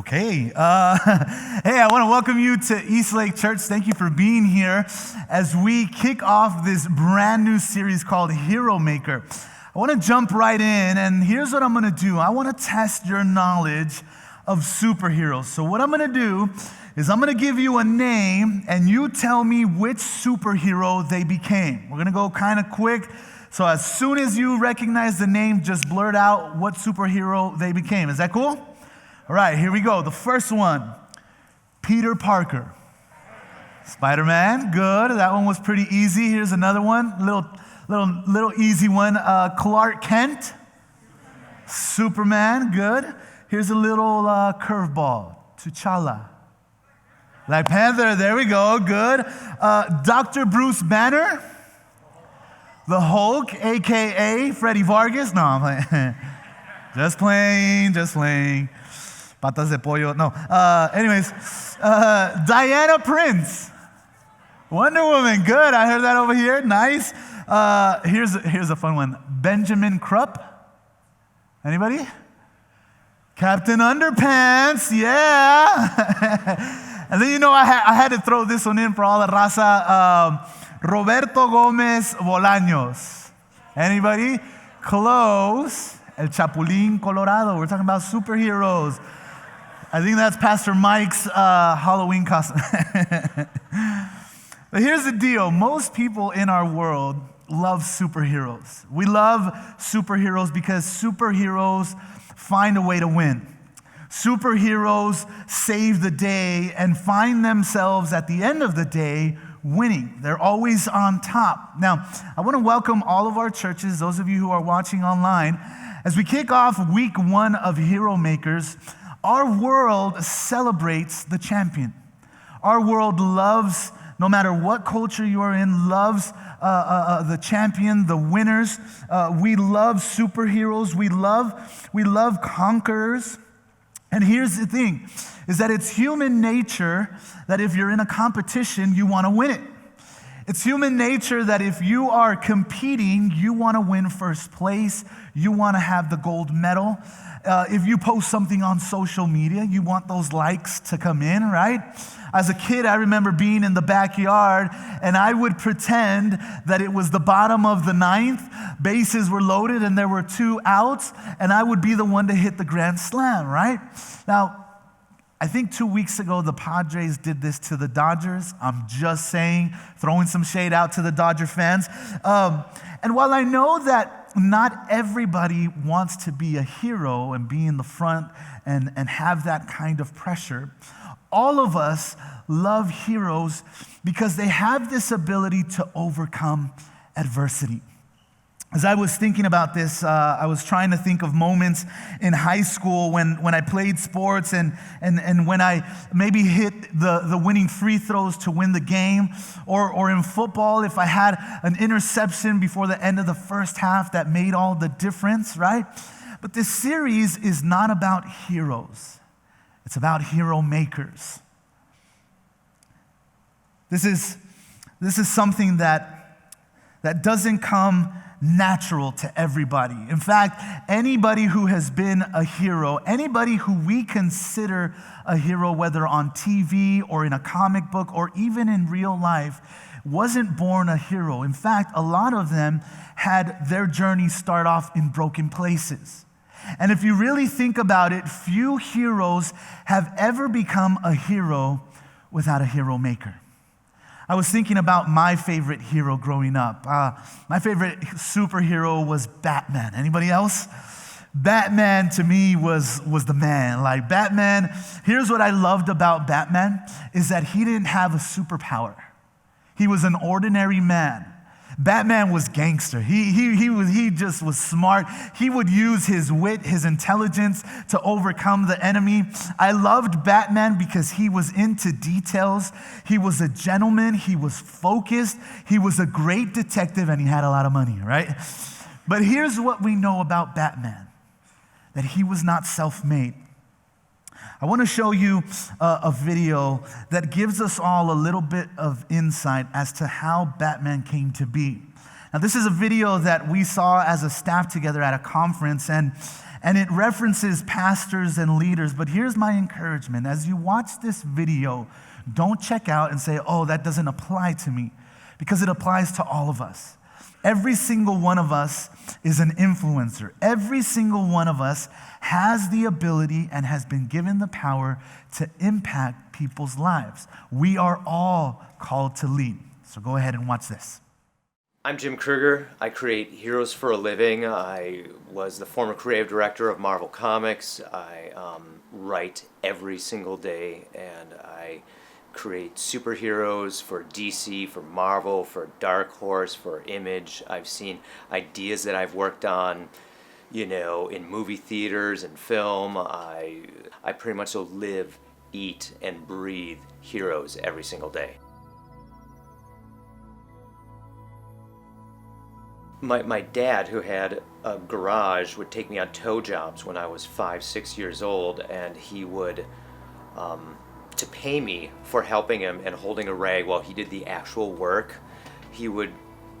Okay. Hey, I want to welcome you to East Lake Church. Thank you for being here as we kick off this brand new series called Hero Maker. I want to jump right in, and here's what I'm going to do. I want to test your knowledge of superheroes. So what I'm going to do is I'm going to give you a name, and you tell me which superhero they became. We're going to go kind of quick. So as soon as you recognize the name, just blurt out what superhero they became. Is that cool? All right, here we go. The first one, Peter Parker. Spider-Man, good. That one was pretty easy. Here's another one, little easy one. Clark Kent. Superman, good. Here's a little curveball, T'Challa. Black Panther, there we go, good. Dr. Bruce Banner. The Hulk, a.k.a. Freddy Vargas. No, I'm playing. Just playing. Patas de pollo, no. Anyways, Diana Prince. Wonder Woman, good. I heard that over here, nice. Here's a fun one. Benjamin Krupp. Anybody? Captain Underpants, yeah. And then I had to throw this one in for all the raza. Roberto Gomez Bolaños. Anybody? Close. El Chapulín Colorado. We're talking about superheroes. I think that's Pastor Mike's Halloween costume. But here's the deal. Most people in our world love superheroes. We love superheroes because superheroes find a way to win. Superheroes save the day and find themselves at the end of the day winning. They're always on top. Now, I want to welcome all of our churches, those of you who are watching online. As we kick off week 1 of Hero Makers, our world celebrates the champion. Our world loves, no matter what culture you are in, loves the champion, the winners. We love superheroes. We love conquerors. And here's the thing, is that it's human nature that if you're in a competition, you want to win it. It's human nature that if you are competing, you want to win first place. You want to have the gold medal. If you post something on social media, you want those likes to come in, right? As a kid, I remember being in the backyard, and I would pretend that it was the bottom of the 9th, bases were loaded, and there were 2 outs, and I would be the one to hit the grand slam, right? Now, I think 2 weeks ago, the Padres did this to the Dodgers. I'm just saying, throwing some shade out to the Dodger fans. And while I know that not everybody wants to be a hero and be in the front and have that kind of pressure, all of us love heroes because they have this ability to overcome adversity. As I was thinking about this, I was trying to think of moments in high school when I played sports and when I maybe hit the winning free throws to win the game, or in football, if I had an interception before the end of the first half that made all the difference, right? But this series is not about heroes. It's about hero makers. This is something that doesn't come natural to everybody. In fact, anybody who has been a hero, anybody who we consider a hero, whether on TV or in a comic book or even in real life, wasn't born a hero. In fact, a lot of them had their journey start off in broken places. And if you really think about it, few heroes have ever become a hero without a hero maker. I was thinking about my favorite hero growing up. My favorite superhero was Batman. Anybody else? Batman to me was the man. Like Batman, here's what I loved about Batman is that he didn't have a superpower. He was an ordinary man. Batman was gangster. He just was smart. He would use his wit, his intelligence to overcome the enemy. I loved Batman because he was into details. He was a gentleman. He was focused. He was a great detective, and he had a lot of money, right? But here's what we know about Batman, that he was not self-made. I want to show you a video that gives us all a little bit of insight as to how Batman came to be. Now, this is a video that we saw as a staff together at a conference, and And it references pastors and leaders. But here's my encouragement. As you watch this video, don't check out and say, oh, that doesn't apply to me, because it applies to all of us. Every single one of us is an influencer. Every single one of us has the ability and has been given the power to impact people's lives. We are all called to lead. So go ahead and watch this. I'm Jim Kruger. I create heroes for a living. I was the former creative director of Marvel Comics. I write every single day, and I create superheroes for DC, for Marvel, for Dark Horse, for Image. I've seen ideas that I've worked on, in movie theaters and film. I pretty much live, eat, and breathe heroes every single day. My dad, who had a garage, would take me on tow jobs when I was 5, 6 years old, and he would, to pay me for helping him and holding a rag while he did the actual work, he would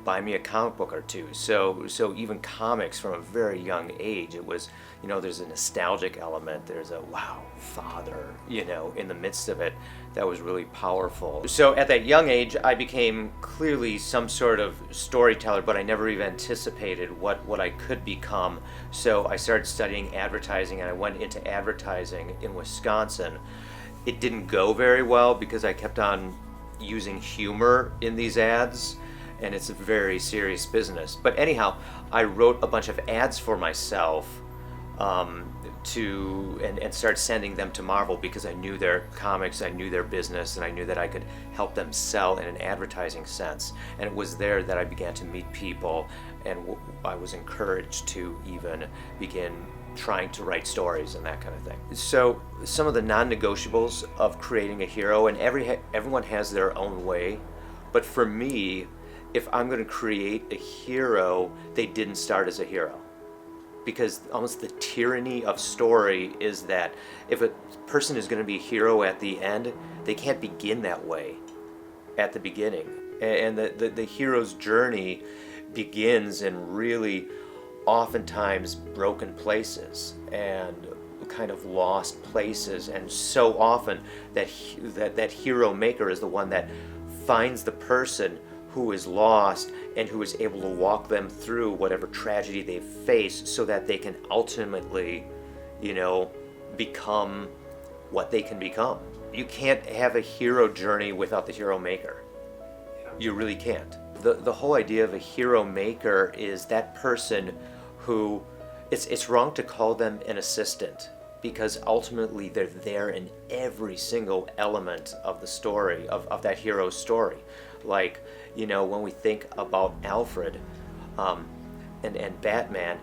buy me a comic book or two. So even comics from a very young age, it was, there's a nostalgic element, there's a wow, father, in the midst of it, that was really powerful. So at that young age, I became clearly some sort of storyteller, but I never even anticipated what I could become. So I started studying advertising, and I went into advertising in Wisconsin. It didn't go very well because I kept on using humor in these ads, and it's a very serious business. But anyhow, I wrote a bunch of ads for myself and started sending them to Marvel because I knew their comics, I knew their business, and I knew that I could help them sell in an advertising sense. And it was there that I began to meet people, and I was encouraged to even begin trying to write stories and that kind of thing. So some of the non-negotiables of creating a hero, and everyone has their own way, but for me, if I'm going to create a hero, they didn't start as a hero. Because almost the tyranny of story is that if a person is going to be a hero at the end, they can't begin that way at the beginning. And the hero's journey begins in really oftentimes broken places and kind of lost places, and so often that hero maker is the one that finds the person who is lost and who is able to walk them through whatever tragedy they face so that they can ultimately, become what they can become. You can't have a hero journey without the hero maker. You really can't. The whole idea of a hero maker is that person who, it's wrong to call them an assistant, because ultimately they're there in every single element of the story, of that hero's story. Like, when we think about Alfred and Batman,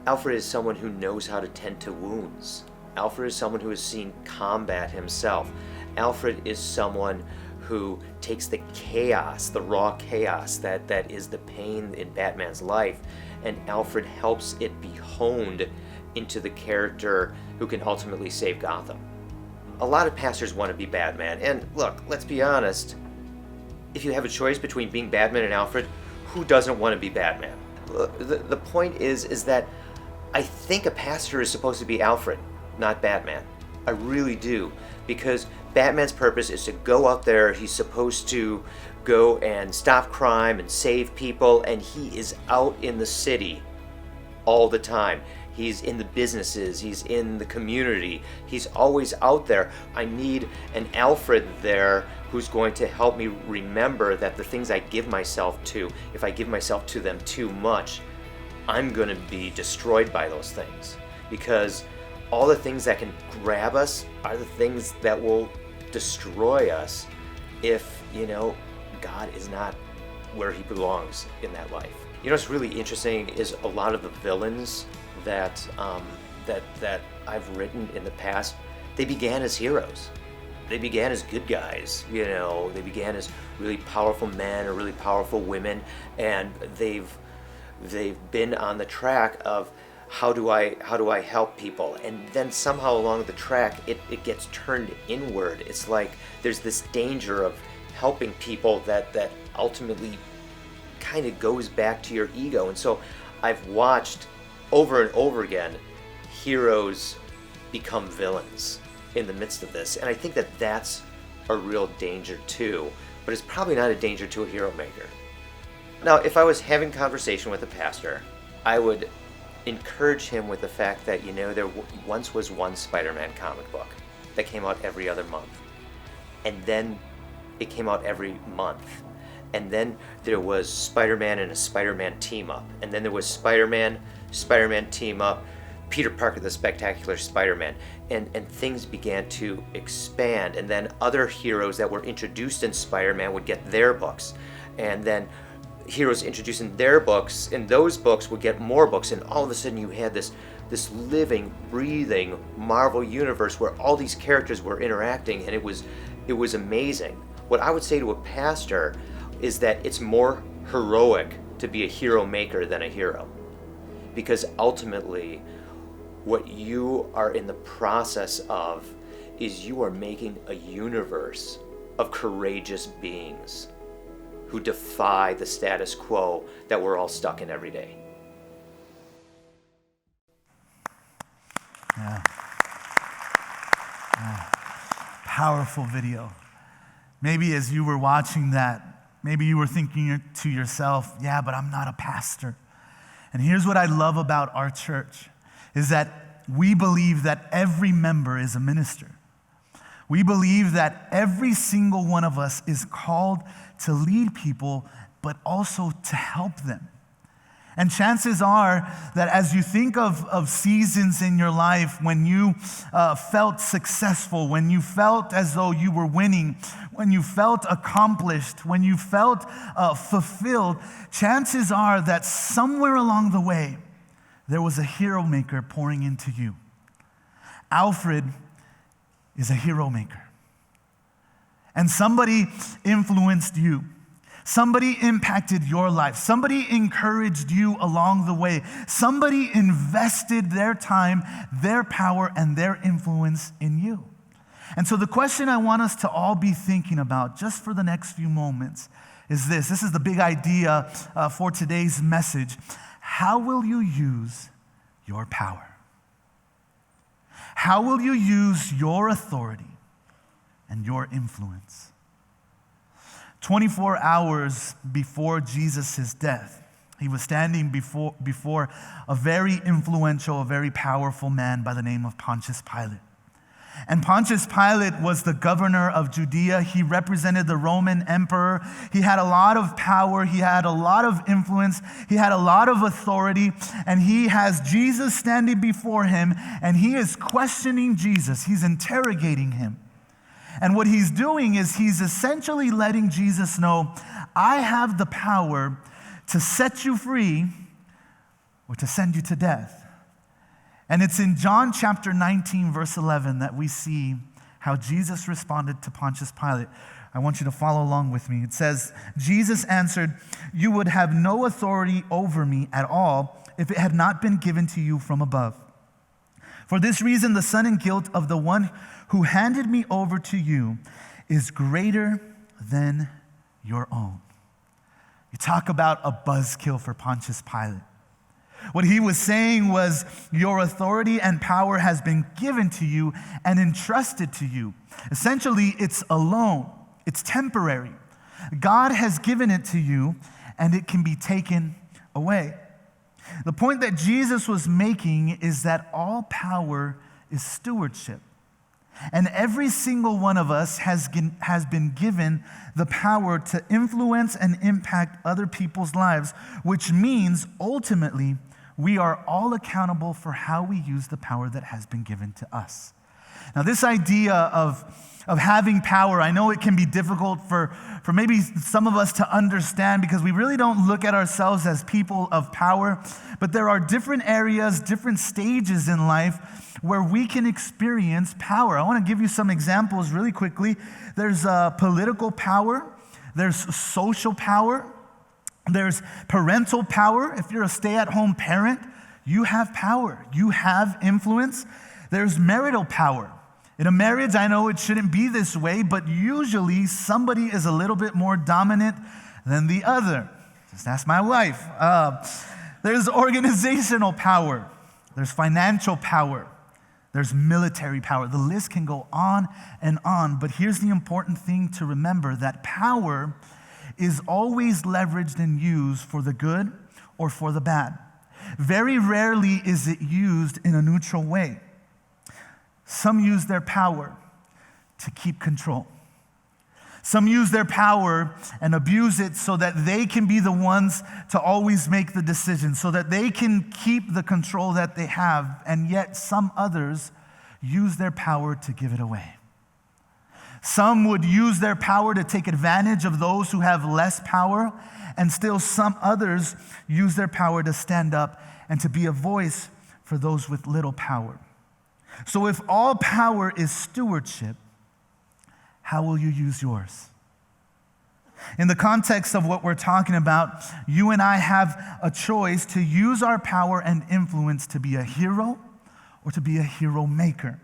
Alfred is someone who knows how to tend to wounds. Alfred is someone who has seen combat himself. Alfred is someone who takes the chaos, the raw chaos that is the pain in Batman's life, and Alfred helps it be honed into the character who can ultimately save Gotham. A lot of pastors want to be Batman, and look, let's be honest, if you have a choice between being Batman and Alfred, who doesn't want to be Batman? The point is that I think a pastor is supposed to be Alfred, not Batman. I really do, because Batman's purpose is to go out there, he's supposed to go and stop crime and save people, and he is out in the city all the time. He's in the businesses, he's in the community, he's always out there. I need an Alfred there who's going to help me remember that the things I give myself to, if I give myself to them too much, I'm going to be destroyed by those things. Because all the things that can grab us are the things that will destroy us if, God is not where he belongs in that life. What's really interesting is a lot of the villains that I've written in the past, they began as heroes. They began as good guys, they began as really powerful men or really powerful women, and they've been on the track of how do I help people, and then somehow along the track it gets turned inward. It's like there's this danger of helping people that ultimately kind of goes back to your ego. And so I've watched over and over again heroes become villains in the midst of this. And I think that that's a real danger too, but it's probably not a danger to a hero maker. Now, if I was having conversation with a pastor, I would encourage him with the fact that, there once was one Spider-Man comic book that came out every other month. And then it came out every month. And then there was Spider-Man and a Spider-Man team-up. And then there was Spider-Man team-up, Peter Parker the Spectacular Spider-Man. And things began to expand. And then other heroes that were introduced in Spider-Man would get their books. And then heroes introduced in their books, and those books would get more books. And all of a sudden you had this living, breathing Marvel universe where all these characters were interacting, and it was amazing. What I would say to a pastor is that it's more heroic to be a hero maker than a hero. Because ultimately, what you are in the process of is you are making a universe of courageous beings who defy the status quo that we're all stuck in every day. Yeah. Powerful video. Maybe as you were watching that, maybe you were thinking to yourself, yeah, but I'm not a pastor. And here's what I love about our church, is that we believe that every member is a minister. We believe that every single one of us is called to lead people, but also to help them. And chances are that as you think of seasons in your life when you felt successful, when you felt as though you were winning, when you felt accomplished, when you felt fulfilled, chances are that somewhere along the way, there was a hero maker pouring into you. Alfred is a hero maker. And somebody influenced you. Somebody impacted your life. Somebody encouraged you along the way. Somebody invested their time, their power, and their influence in you. And so the question I want us to all be thinking about just for the next few moments is this. This is the big idea for today's message. How will you use your power? How will you use your authority and your influence? 24 hours before Jesus' death, he was standing before a very influential, a very powerful man by the name of Pontius Pilate. And Pontius Pilate was the governor of Judea. He represented the Roman emperor. He had a lot of power. He had a lot of influence. He had a lot of authority. And he has Jesus standing before him, and he is questioning Jesus. He's interrogating him. And what he's doing is he's essentially letting Jesus know, I have the power to set you free or to send you to death. And it's in John chapter 19, verse 11, that we see how Jesus responded to Pontius Pilate. I want you to follow along with me. It says, Jesus answered, you would have no authority over me at all if it had not been given to you from above. For this reason, the son and guilt of the one who handed me over to you is greater than your own. You talk about a buzzkill for Pontius Pilate. What he was saying was, your authority and power has been given to you and entrusted to you. Essentially, it's a loan. It's temporary. God has given it to you, and it can be taken away. The point that Jesus was making is that all power is stewardship. And every single one of us has been given the power to influence and impact other people's lives, which means ultimately we are all accountable for how we use the power that has been given to us. Now, this idea of having power, I know it can be difficult for maybe some of us to understand because we really don't look at ourselves as people of power, but there are different areas, different stages in life where we can experience power. I want to give you some examples really quickly. There's political power, there's social power, there's parental power. If you're a stay-at-home parent, you have power, you have influence. There's marital power. In a marriage, I know it shouldn't be this way, but usually somebody is a little bit more dominant than the other. Just ask my wife. There's organizational power. there's financial power, there's military power. The list can go on and on, but here's the important thing to remember, that power is always leveraged and used for the good or for the bad. Very rarely is it used in a neutral way. Some use their power to keep control. Some use their power and abuse it so that they can be the ones to always make the decision, so that they can keep the control that they have, and yet some others use their power to give it away. Some would use their power to take advantage of those who have less power, and still some others use their power to stand up and to be a voice for those with little power. So if all power is stewardship, how will you use yours? In the context of what we're talking about, you and I have a choice to use our power and influence to be a hero or to be a hero maker.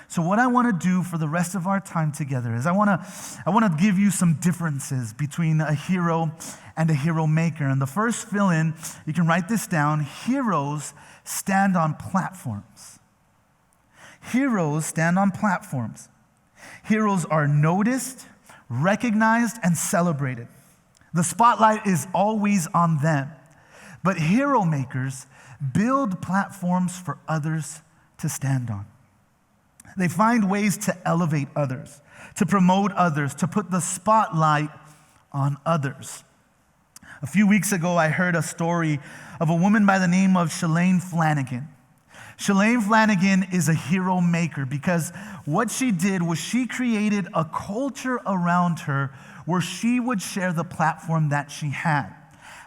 So what I want to do for the rest of our time together is I want to give you some differences between a hero and a hero maker. And the first fill-in, you can write this down: heroes stand on platforms. Heroes stand on platforms. Heroes are noticed, recognized, and celebrated. The spotlight is always on them. But hero makers build platforms for others to stand on. They find ways to elevate others, to promote others, to put the spotlight on others. A few weeks ago, I heard a story of a woman by the name of Chalene Flanagan. Chalene Flanagan is a hero maker because what she did was she created a culture around her where she would share the platform that she had.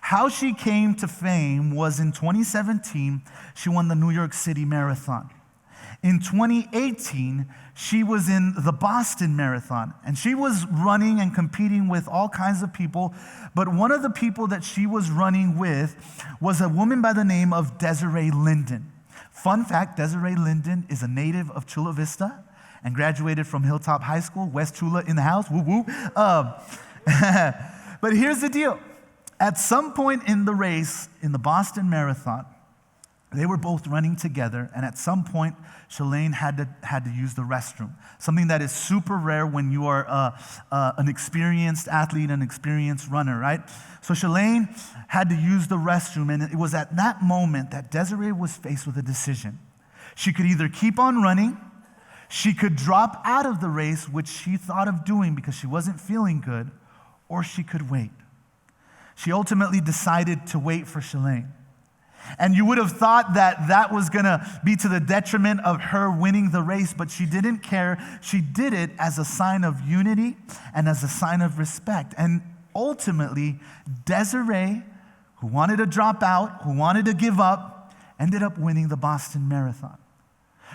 How she came to fame was in 2017, she won the New York City Marathon. In 2018, she was in the Boston Marathon, and she was running and competing with all kinds of people, but one of the people that she was running with was a woman by the name of Desiree Linden. Fun fact, Desiree Linden is a native of Chula Vista and graduated from Hilltop High School, West Chula in the house, woo woo. But here's the deal. At some point in the race, in the Boston Marathon, they were both running together, and at some point, Chalene had to use the restroom, something that is super rare when you are an experienced athlete, an experienced runner, right? So Chalene had to use the restroom, and it was at that moment that Desiree was faced with a decision. She could either keep on running, she could drop out of the race, which she thought of doing because she wasn't feeling good, or she could wait. She ultimately decided to wait for Chalene. And you would have thought that that was going to be to the detriment of her winning the race, but she didn't care. She did it as a sign of unity and as a sign of respect. And ultimately, Desiree, who wanted to drop out, who wanted to give up, ended up winning the Boston Marathon.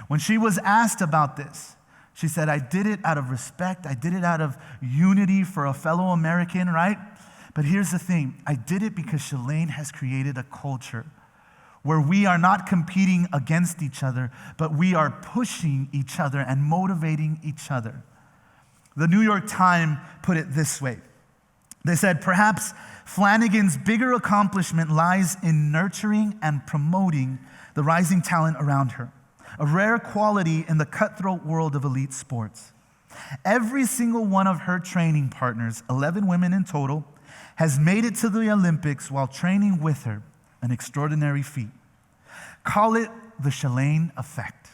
When she was asked about this, she said, "I did it out of respect. I did it out of unity for a fellow American," right? But here's the thing. I did it because Chalene has created a culture where we are not competing against each other, but we are pushing each other and motivating each other. The New York Times put it this way. They said, "Perhaps Flanagan's bigger accomplishment lies in nurturing and promoting the rising talent around her, a rare quality in the cutthroat world of elite sports. Every single one of her training partners, 11 women in total, has made it to the Olympics while training with her, an extraordinary feat. Call it the Chalene effect.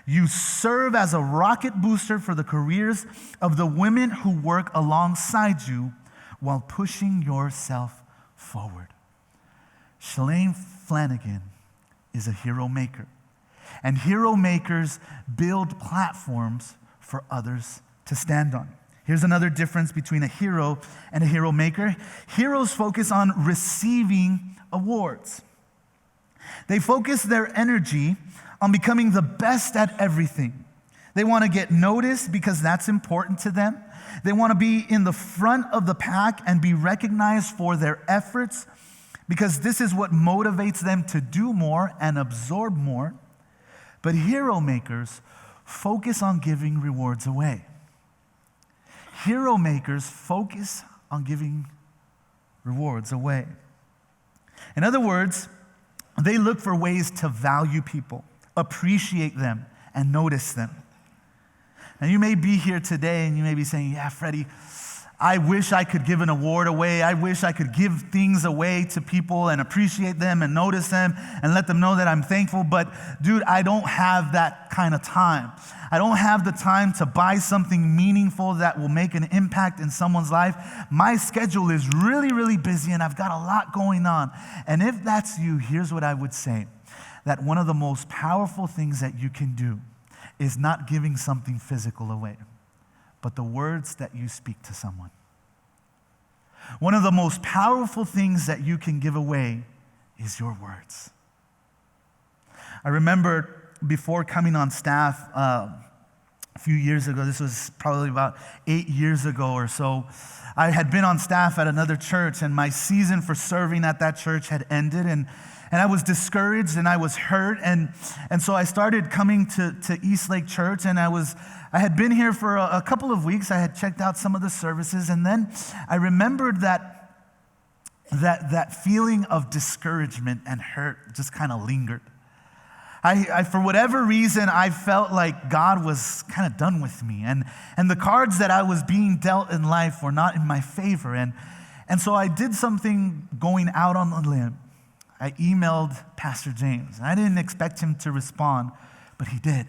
You serve as a rocket booster for the careers of the women who work alongside you while pushing yourself forward." Chalene Flanagan is a hero maker. And hero makers build platforms for others to stand on. Here's another difference between a hero and a hero maker. Heroes focus on receiving awards. They focus their energy on becoming the best at everything. They want to get noticed because that's important to them. They want to be in the front of the pack and be recognized for their efforts because this is what motivates them to do more and absorb more. But hero makers focus on giving rewards away. Hero makers focus on giving rewards away. In other words, They look for ways to value people, appreciate them, and notice them. Now, you may be here today and you may be saying, yeah, Freddie, I wish I could give an award away. I wish I could give things away to people and appreciate them and notice them and let them know that I'm thankful. But dude, I don't have that kind of time. I don't have the time to buy something meaningful that will make an impact in someone's life. My schedule is really, really busy and I've got a lot going on. And if that's you, here's what I would say. That one of the most powerful things that you can do is not giving something physical away, but the words that you speak to someone. One of the most powerful things that you can give away is your words. I remember before coming on staff a few years ago, this was probably about 8 years ago or so, I had been on staff at another church and my season for serving at that church had ended, and I was discouraged and I was hurt, and so I started coming to East Lake Church, and I had been here for a couple of weeks. I had checked out some of the services, and then I remembered that feeling of discouragement and hurt just kind of lingered. I for whatever reason, I felt like God was kind of done with me, and the cards that I was being dealt in life were not in my favor, and so I did something going out on a limb. I emailed Pastor James. I didn't expect him to respond, but he did.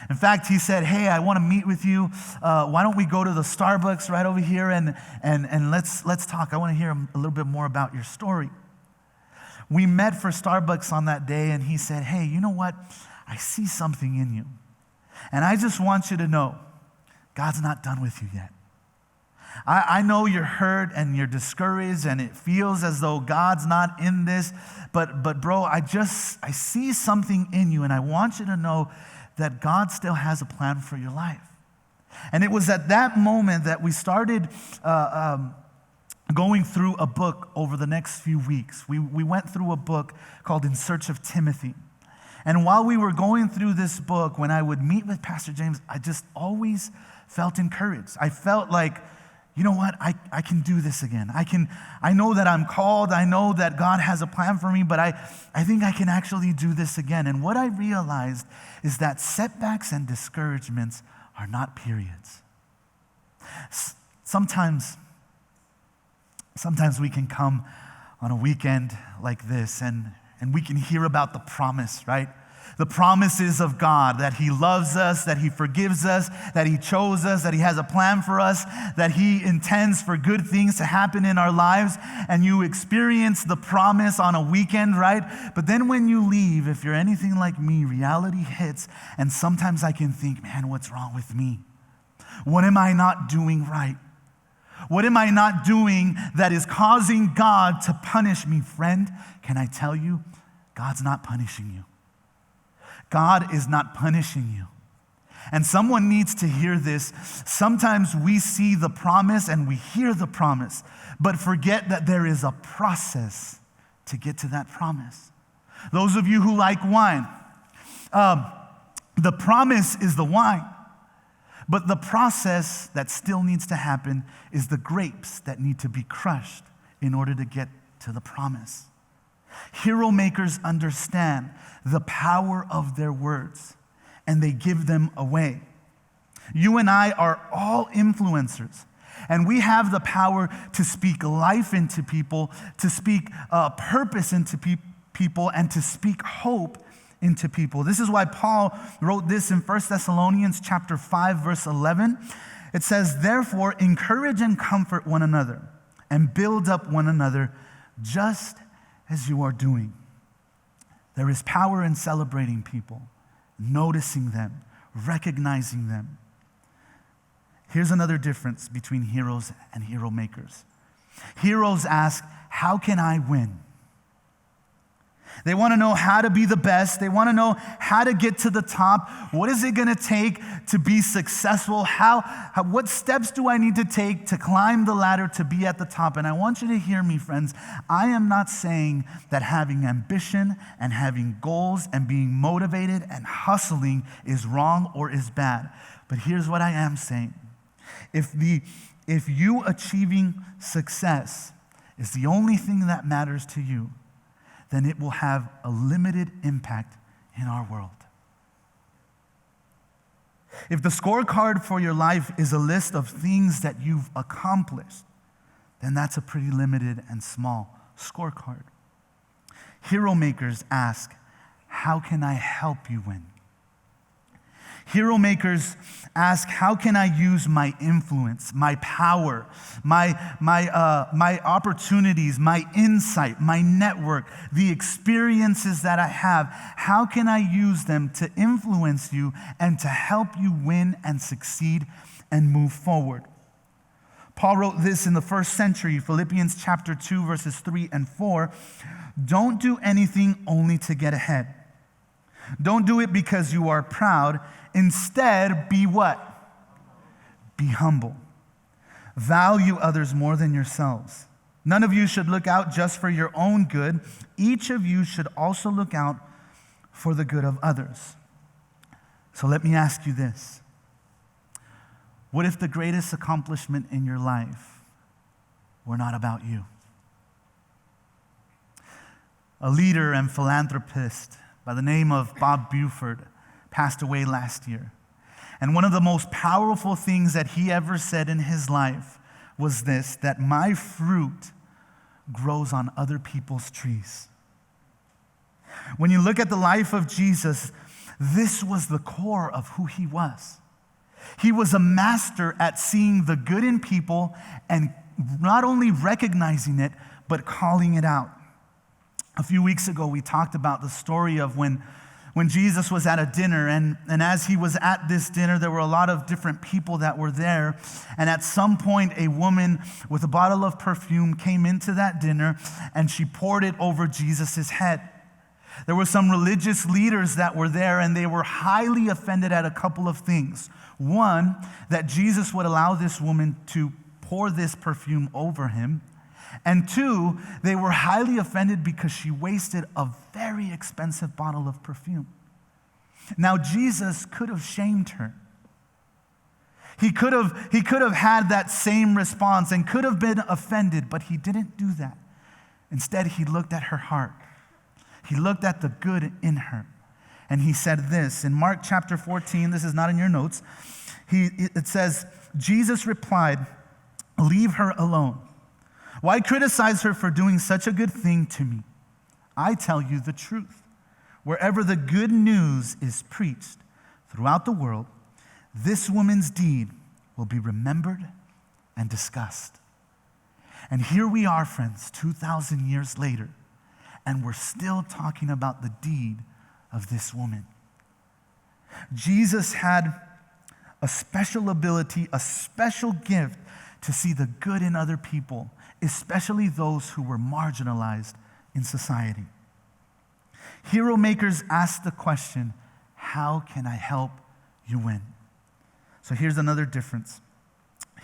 In fact, he said, hey, I want to meet with you. Why don't we go to the Starbucks right over here and let's talk. I want to hear a little bit more about your story. We met for Starbucks on that day, and he said, hey, you know what? I see something in you. And I just want you to know, God's not done with you yet. I know you're hurt and you're discouraged and it feels as though God's not in this, but bro, I see something in you, and I want you to know that God still has a plan for your life. And it was at that moment that we started going through a book over the next few weeks. We went through a book called In Search of Timothy. And while we were going through this book, when I would meet with Pastor James, I just always felt encouraged. I felt like, you know what, I can do this again. I know that I'm called. I know that God has a plan for me, but I think I can actually do this again. And what I realized is that setbacks and discouragements are not periods. Sometimes we can come on a weekend like this and we can hear about the promise, right? The promises of God, that He loves us, that He forgives us, that He chose us, that He has a plan for us, that He intends for good things to happen in our lives. And you experience the promise on a weekend, right? But then when you leave, if you're anything like me, reality hits. And sometimes I can think, man, what's wrong with me? What am I not doing right? What am I not doing that is causing God to punish me? Friend, can I tell you, God's not punishing you. God is not punishing you. And someone needs to hear this. Sometimes we see the promise and we hear the promise, but forget that there is a process to get to that promise. Those of you who like wine, the promise is the wine, but the process that still needs to happen is the grapes that need to be crushed in order to get to the promise. Hero makers understand the power of their words, and they give them away. You and I are all influencers, and we have the power to speak life into people, to speak purpose into people, and to speak hope into people. This is why Paul wrote this in 1 Thessalonians chapter 5, verse 11. It says, therefore, encourage and comfort one another, and build up one another, just as you are doing. There is power in celebrating people, noticing them, recognizing them. Here's another difference between heroes and hero makers. Heroes ask, how can I win? They want to know how to be the best. They want to know how to get to the top. What is it going to take to be successful? What steps do I need to take to climb the ladder to be at the top? And I want you to hear me, friends. I am not saying that having ambition and having goals and being motivated and hustling is wrong or is bad. But here's what I am saying. If you achieving success is the only thing that matters to you, then it will have a limited impact in our world. If the scorecard for your life is a list of things that you've accomplished, then that's a pretty limited and small scorecard. Hero makers ask, how can I help you win? Hero makers ask, how can I use my influence, my power, my opportunities, my insight, my network, the experiences that I have, how can I use them to influence you and to help you win and succeed and move forward? Paul wrote this in the first century, Philippians chapter 2, verses 3 and 4. Don't do anything only to get ahead. Don't do it because you are proud. Instead, be what? Be humble. Value others more than yourselves. None of you should look out just for your own good. Each of you should also look out for the good of others. So let me ask you this. What if the greatest accomplishment in your life were not about you? A leader and philanthropist by the name of Buford passed away last year. And one of the most powerful things that he ever said in his life was this, that my fruit grows on other people's trees. When you look at the life of Jesus, this was the core of who he was. He was a master at seeing the good in people and not only recognizing it, but calling it out. A few weeks ago, we talked about the story of when Jesus was at a dinner, and as he was at this dinner, there were a lot of different people that were there, and at some point, a woman with a bottle of perfume came into that dinner, and she poured it over Jesus' head. There were some religious leaders that were there, and they were highly offended at a couple of things. One, that Jesus would allow this woman to pour this perfume over him. And two, they were highly offended because she wasted a very expensive bottle of perfume. Now, Jesus could have shamed her. He could have had that same response and could have been offended, but he didn't do that. Instead, he looked at her heart. He looked at the good in her. And he said this, in Mark chapter 14, this is not in your notes, it says, Jesus replied, "Leave her alone. Why criticize her for doing such a good thing to me? I tell you the truth. Wherever the good news is preached throughout the world, this woman's deed will be remembered and discussed." And here we are, friends, 2,000 years later, and we're still talking about the deed of this woman. Jesus had a special ability, a special gift to see the good in other people, especially those who were marginalized in society. Hero makers ask the question, how can I help you win? So here's another difference.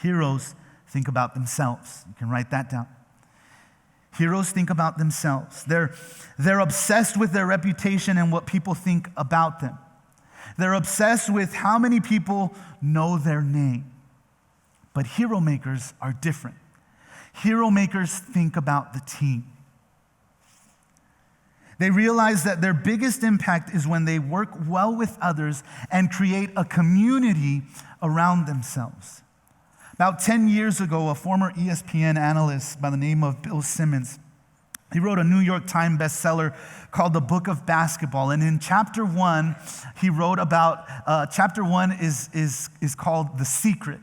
Heroes think about themselves. You can write that down. Heroes think about themselves. They're obsessed with their reputation and what people think about them. They're obsessed with how many people know their name. But hero makers are different. Hero makers think about the team. They realize that their biggest impact is when they work well with others and create a community around themselves. About 10 years ago, a former ESPN analyst by the name of Bill Simmons, he wrote a New York Times bestseller called The Book of Basketball. And in chapter 1, he wrote about, chapter 1 is called The Secret.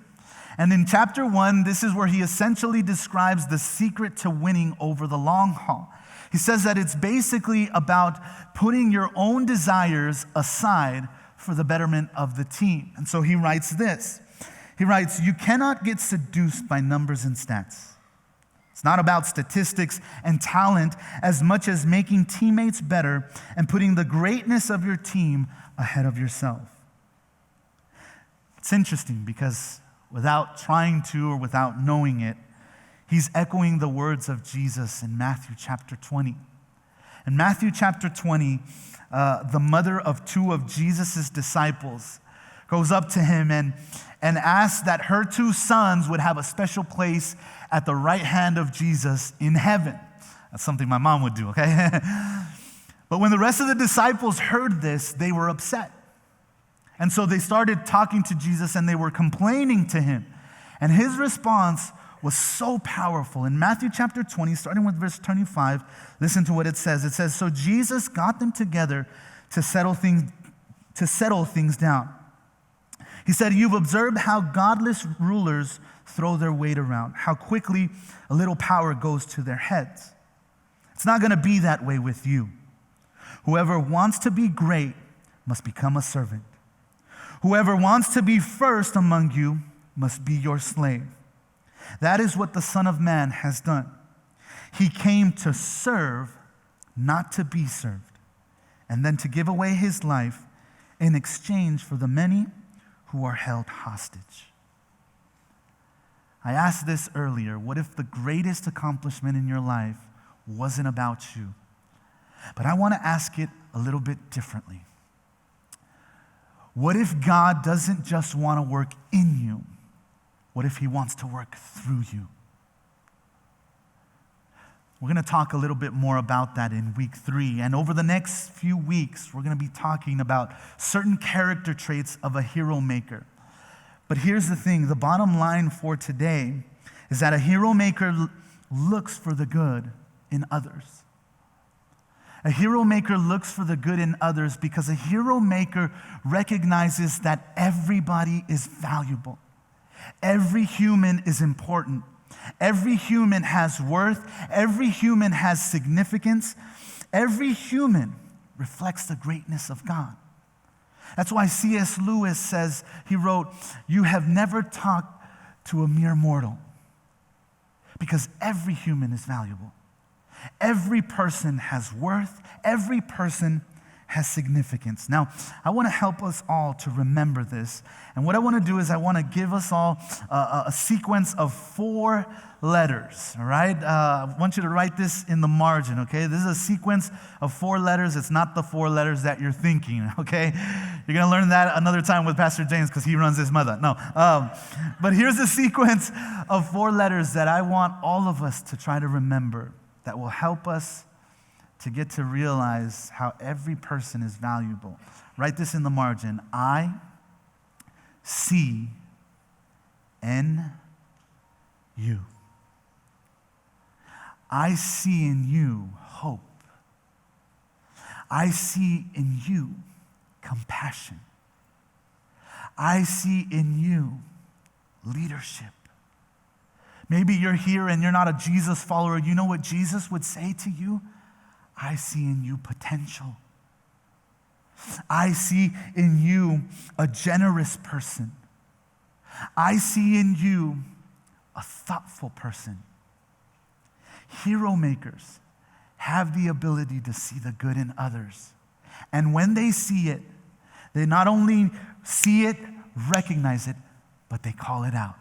And in chapter 1, this is where he essentially describes the secret to winning over the long haul. He says that it's basically about putting your own desires aside for the betterment of the team. And so he writes this. He writes, "You cannot get seduced by numbers and stats. It's not about statistics and talent as much as making teammates better and putting the greatness of your team ahead of yourself." It's interesting because without trying to or without knowing it, he's echoing the words of Jesus in Matthew chapter 20. In Matthew chapter 20, the mother of two of Jesus' disciples goes up to him and asks that her two sons would have a special place at the right hand of Jesus in heaven. That's something my mom would do, okay? But when the rest of the disciples heard this, they were upset. And so they started talking to Jesus and they were complaining to him. And his response was so powerful. In Matthew chapter 20, starting with verse 25, listen to what it says. It says, "So Jesus got them together to settle things down. He said, 'You've observed how godless rulers throw their weight around, how quickly a little power goes to their heads. It's not going to be that way with you. Whoever wants to be great must become a servant. Whoever wants to be first among you must be your slave. That is what the Son of Man has done. He came to serve, not to be served, and then to give away his life in exchange for the many who are held hostage.'" I asked this earlier. What if the greatest accomplishment in your life wasn't about you? But I want to ask it a little bit differently. What if God doesn't just want to work in you? What if he wants to work through you? We're going to talk a little bit more about that in week 3. And over the next few weeks, we're going to be talking about certain character traits of a hero maker. But here's the thing. The bottom line for today is that a hero maker looks for the good in others. A hero maker looks for the good in others because a hero maker recognizes that everybody is valuable. Every human is important. Every human has worth. Every human has significance. Every human reflects the greatness of God. That's why C.S. Lewis says, he wrote, "You have never talked to a mere mortal," because every human is valuable. Every person has worth. Every person has significance. Now, I want to help us all to remember this. And what I want to do is I want to give us all a sequence of 4 letters, all right? I want you to write this in the margin, okay? This is a sequence of 4 letters. It's not the 4 letters that you're thinking, okay? You're going to learn that another time with Pastor James because he runs his mother. No. But here's a sequence of 4 letters that I want all of us to try to remember that will help us to get to realize how every person is valuable. Write this in the margin. I see in you. I see in you hope. I see in you compassion. I see in you leadership. Maybe you're here and you're not a Jesus follower. You know what Jesus would say to you? I see in you potential. I see in you a generous person. I see in you a thoughtful person. Hero makers have the ability to see the good in others. And when they see it, they not only see it, recognize it, but they call it out.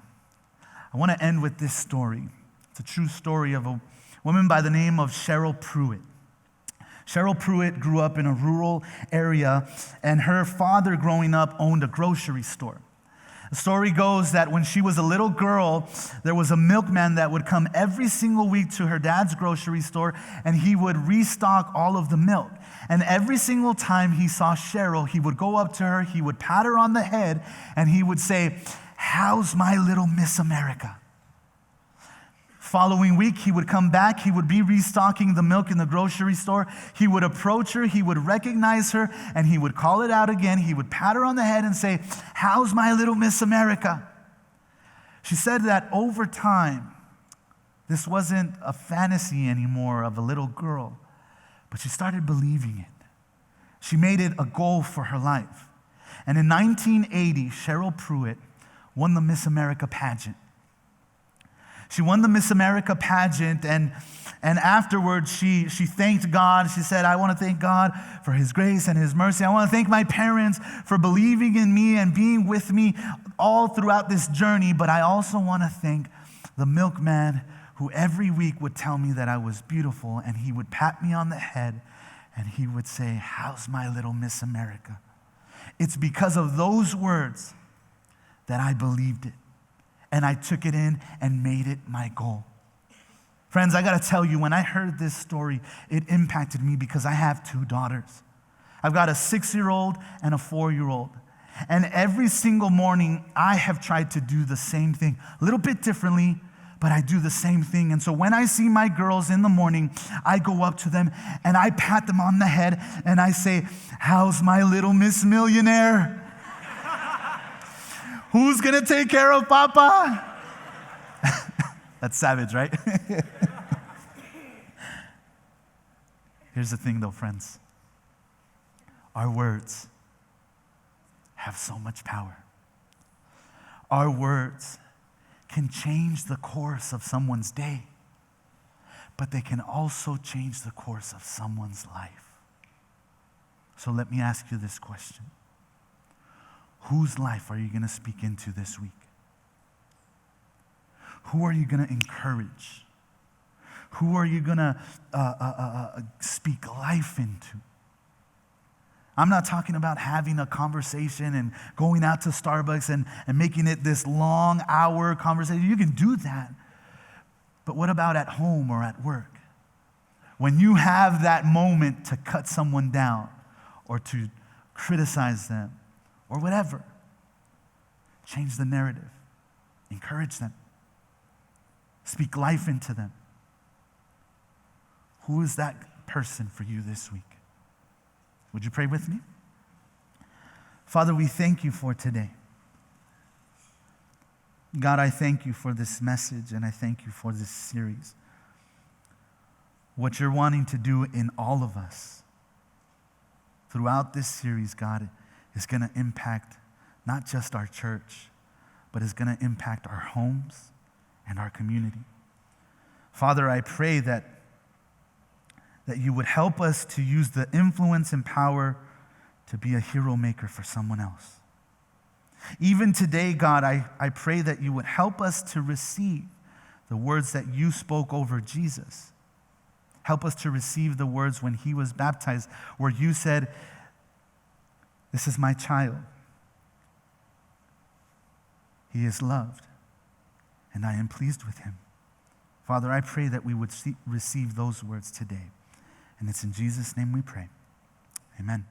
I want to end with this story. It's a true story of a woman by the name of Cheryl Pruitt. Cheryl Pruitt grew up in a rural area, and her father growing up owned a grocery store. The story goes that when she was a little girl, there was a milkman that would come every single week to her dad's grocery store, and he would restock all of the milk. And every single time he saw Cheryl, he would go up to her, he would pat her on the head, and he would say, "How's my little Miss America?" Following week, he would come back. He would be restocking the milk in the grocery store. He would approach her. He would recognize her, and he would call it out again. He would pat her on the head and say, "How's my little Miss America?" She said that over time, this wasn't a fantasy anymore of a little girl, but she started believing it. She made it a goal for her life. And in 1980, Cheryl Pruitt won the Miss America pageant. She won the Miss America pageant, and afterwards she thanked God. She said, "I want to thank God for his grace and his mercy. I want to thank my parents for believing in me and being with me all throughout this journey, but I also want to thank the milkman who every week would tell me that I was beautiful, and he would pat me on the head, and he would say, 'How's my little Miss America?' It's because of those words that I believed it. And I took it in and made it my goal. Friends, I got to tell you, when I heard this story, it impacted me because I have 2 daughters. I've got a 6-year-old and a 4-year-old. And every single morning, I have tried to do the same thing, a little bit differently, but I do the same thing. And so when I see my girls in the morning, I go up to them and I pat them on the head and I say, "How's my little Miss Millionaire? Who's going to take care of Papa?" That's savage, right? Here's the thing though, friends. Our words have so much power. Our words can change the course of someone's day, but they can also change the course of someone's life. So let me ask you this question. Whose life are you going to speak into this week? Who are you going to encourage? Who are you going to speak life into? I'm not talking about having a conversation and going out to Starbucks and making it this long hour conversation. You can do that. But what about at home or at work? When you have that moment to cut someone down or to criticize them or whatever, change the narrative. Encourage them. Speak life into them. Who is that person for you this week? Would you pray with me? Father, we thank you for today. God, I thank you for this message and I thank you for this series. What you're wanting to do in all of us throughout this series, God, is going to impact not just our church, but is going to impact our homes and our community. Father, I pray that you would help us to use the influence and power to be a hero maker for someone else. Even today, God, I pray that you would help us to receive the words that you spoke over Jesus. Help us to receive the words when he was baptized, where you said, "This is my child. He is loved, and I am pleased with him." Father, I pray that we would receive those words today. And it's in Jesus' name we pray. Amen.